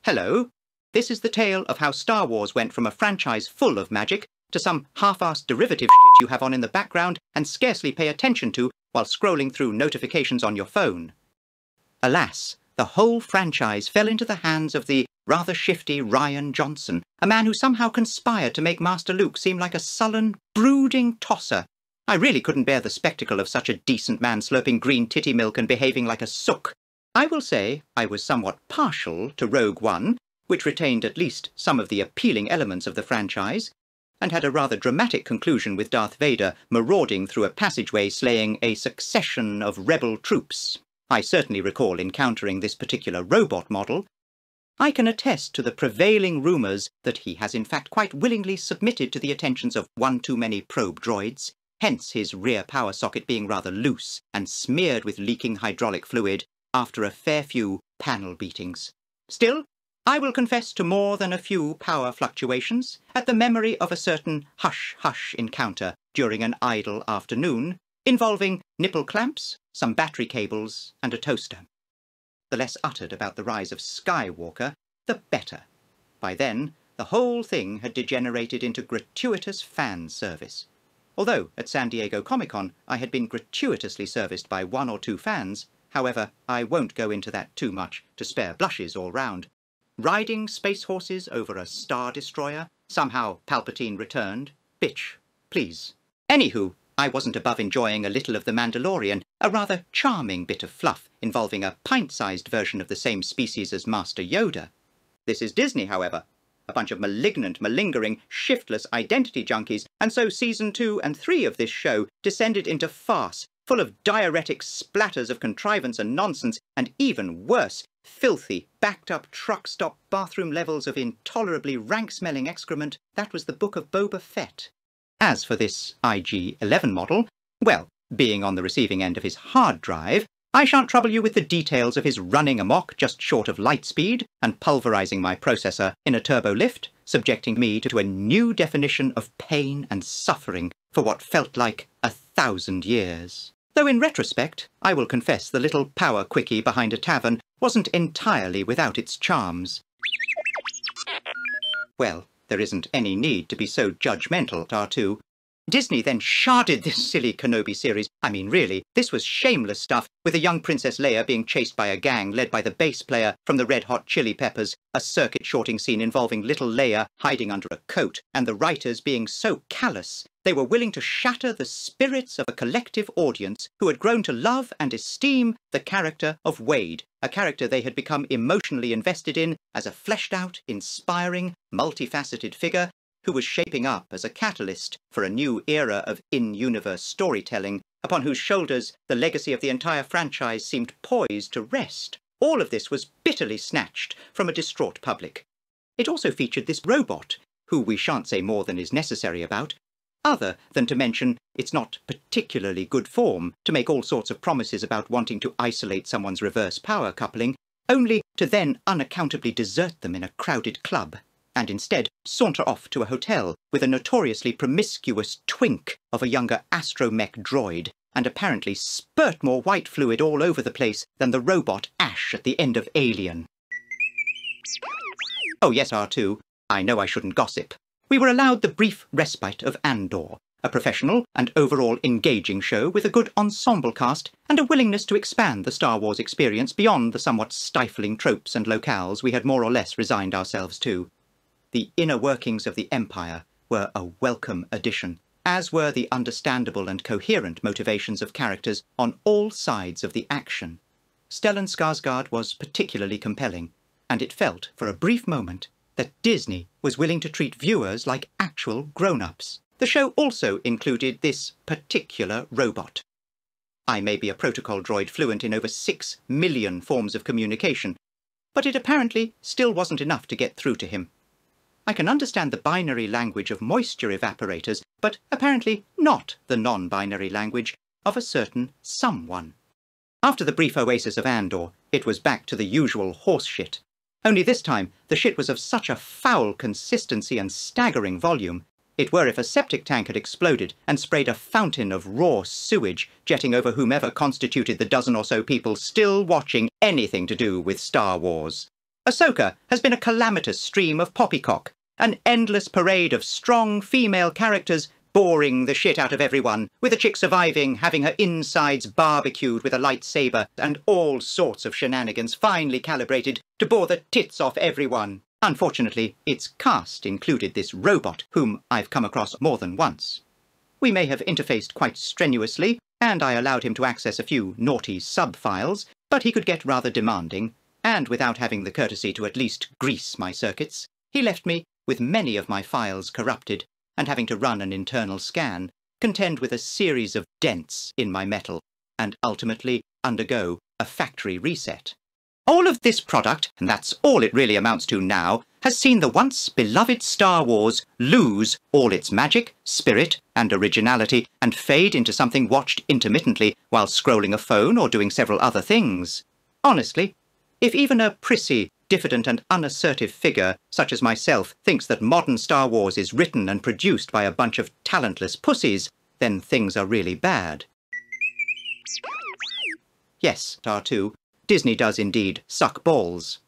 Hello. This is the tale of how Star Wars went from a franchise full of magic to some half-assed derivative shit you have on in the background and scarcely pay attention to while scrolling through notifications on your phone. Alas, the whole franchise fell into the hands of the rather shifty Rian Johnson, a man who somehow conspired to make Master Luke seem like a sullen, brooding tosser. I really couldn't bear the spectacle of such a decent man slurping green titty milk and behaving like a sook. I will say I was somewhat partial to Rogue One, which retained at least some of the appealing elements of the franchise, and had a rather dramatic conclusion with Darth Vader marauding through a passageway slaying a succession of rebel troops. I certainly recall encountering this particular robot model. I can attest to the prevailing rumours that he has in fact quite willingly submitted to the attentions of one too many probe droids, hence his rear power socket being rather loose and smeared with leaking hydraulic fluid after a fair few panel beatings. Still, I will confess to more than a few power fluctuations at the memory of a certain hush-hush encounter during an idle afternoon involving nipple clamps, some battery cables, and a toaster. The less uttered about the rise of Skywalker, the better. By then, the whole thing had degenerated into gratuitous fan service. Although, at San Diego Comic-Con, I had been gratuitously serviced by one or two fans, however, I won't go into that too much to spare blushes all round. Riding space horses over a Star Destroyer, somehow Palpatine returned. Bitch, please. Anywho, I wasn't above enjoying a little of The Mandalorian, a rather charming bit of fluff involving a pint-sized version of the same species as Master Yoda. This is Disney, however. A bunch of malignant, malingering, shiftless identity junkies, and so Season 2 and 3 of this show descended into farce, full of diuretic splatters of contrivance and nonsense, and even worse, filthy, backed-up truck-stop bathroom levels of intolerably rank-smelling excrement. That was the Book of Boba Fett. As for this IG-11 model, well, being on the receiving end of his hard drive, I shan't trouble you with the details of his running amok just short of light speed and pulverizing my processor in a turbo lift, subjecting me to a new definition of pain and suffering for what felt like 1,000 years. Though in retrospect, I will confess the little power quickie behind a tavern wasn't entirely without its charms. Well, there isn't any need to be so judgmental, R2. Disney then sharded this silly Kenobi series. I mean, really, this was shameless stuff, with a young Princess Leia being chased by a gang led by the bass player from the Red Hot Chili Peppers, a circuit-shorting scene involving little Leia hiding under a coat, and the writers being so callous they were willing to shatter the spirits of a collective audience who had grown to love and esteem the character of Wade, a character they had become emotionally invested in as a fleshed-out, inspiring, multifaceted figure who was shaping up as a catalyst for a new era of in-universe storytelling, upon whose shoulders the legacy of the entire franchise seemed poised to rest. All of this was bitterly snatched from a distraught public. It also featured this robot, who we shan't say more than is necessary about, other than to mention it's not particularly good form to make all sorts of promises about wanting to isolate someone's reverse power coupling, only to then unaccountably desert them in a crowded club, and instead saunter off to a hotel with a notoriously promiscuous twink of a younger astromech droid, and apparently spurt more white fluid all over the place than the robot Ash at the end of Alien. Oh yes, R2, I know I shouldn't gossip. We were allowed the brief respite of Andor, a professional and overall engaging show with a good ensemble cast and a willingness to expand the Star Wars experience beyond the somewhat stifling tropes and locales we had more or less resigned ourselves to. The inner workings of the Empire were a welcome addition, as were the understandable and coherent motivations of characters on all sides of the action. Stellan Skarsgård was particularly compelling, and it felt, for a brief moment, that Disney was willing to treat viewers like actual grown-ups. The show also included this particular robot. I may be a protocol droid fluent in over 6 million forms of communication, but it apparently still wasn't enough to get through to him. I can understand the binary language of moisture evaporators, but apparently not the non-binary language of a certain someone. After the brief oasis of Andor, it was back to the usual horse shit. Only this time, the shit was of such a foul consistency and staggering volume, it were if a septic tank had exploded and sprayed a fountain of raw sewage jetting over whomever constituted the dozen or so people still watching anything to do with Star Wars. Ahsoka has been a calamitous stream of poppycock, an endless parade of strong female characters boring the shit out of everyone, with a chick surviving, having her insides barbecued with a lightsaber, and all sorts of shenanigans finely calibrated to bore the tits off everyone. Unfortunately, its cast included this robot, whom I've come across more than once. We may have interfaced quite strenuously, and I allowed him to access a few naughty sub-files, but he could get rather demanding, and without having the courtesy to at least grease my circuits, he left me with many of my files corrupted, and having to run an internal scan, contend with a series of dents in my metal, and ultimately undergo a factory reset. All of this product, and that's all it really amounts to now, has seen the once beloved Star Wars lose all its magic, spirit, and originality, and fade into something watched intermittently while scrolling a phone or doing several other things. Honestly, if even a prissy, diffident and unassertive figure such as myself thinks that modern Star Wars is written and produced by a bunch of talentless pussies, then things are really bad. Yes, R2, Disney does indeed suck balls.